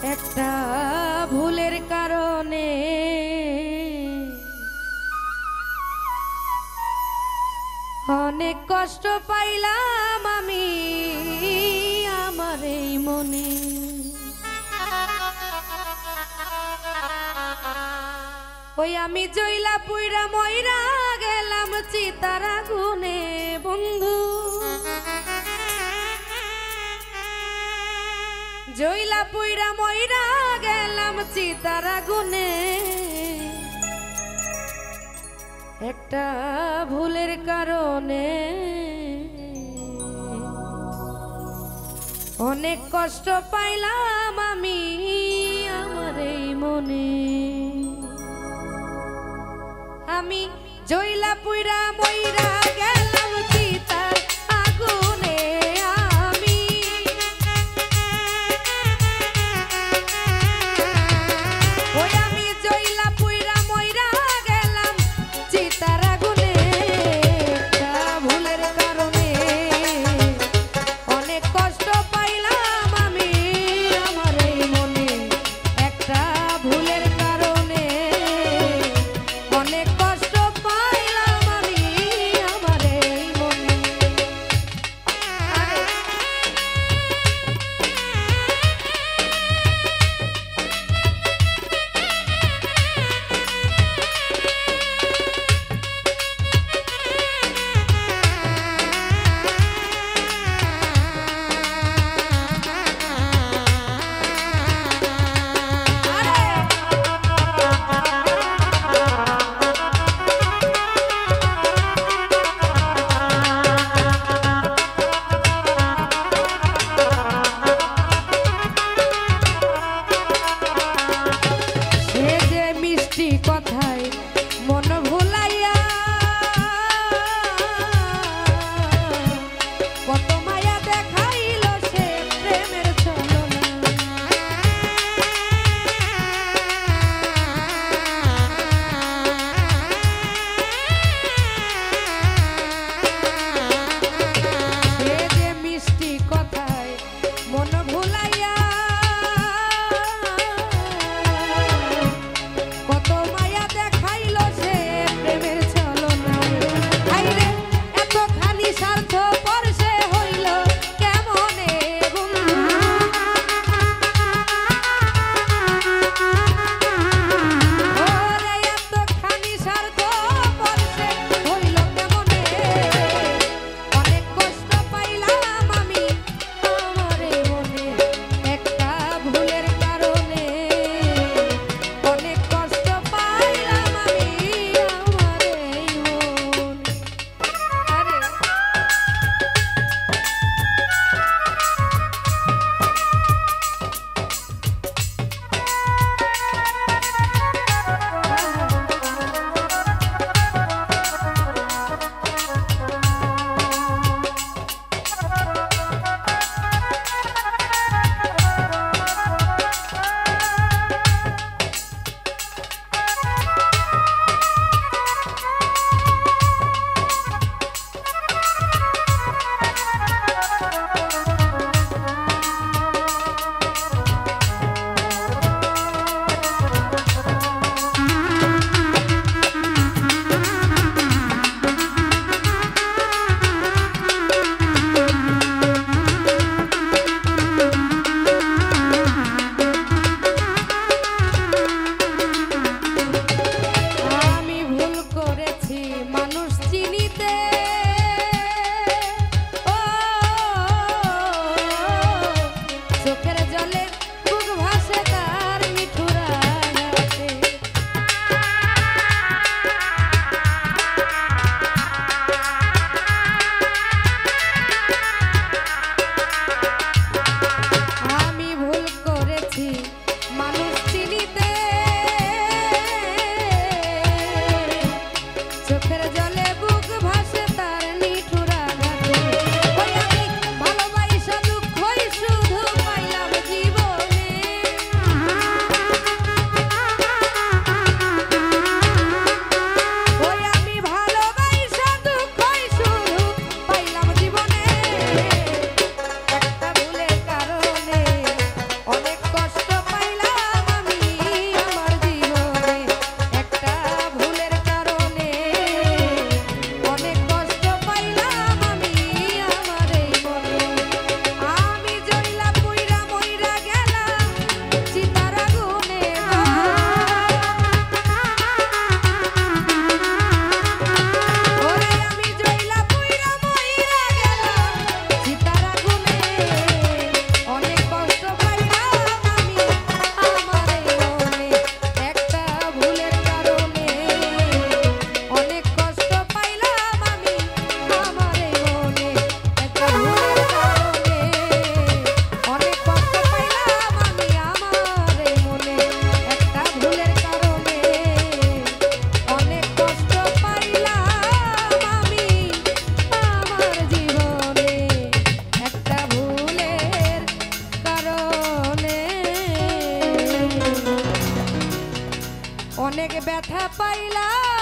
একটা ভুলের কারণে অনেক কষ্ট পাইলাম আমি আমার এই মনে। ওই আমি জইলা পুইরা মইরা গেলাম চিতার আগুনে বন্ধু, জইলা পুইরা মইরা গেলাম চিতার আগুনে। একটা ভুলের কারণে অনেক কষ্ট পাইলাম আমি আমার এই মনে। আমি জইলা পুইরা মইরা গেলাম চিতার আগুনে। আমি ওই আমি জইলা পুইরা মইরা গেলাম চিতার আগুনে। একটা ভুলের কারণে অনেক কষ্ট পাইলাম আমি আমার এই মনে। একটা ভুলের কারণে অনেক কষ্ট পাইলাম আমি আমার অনেক ব্যথা পাইলাম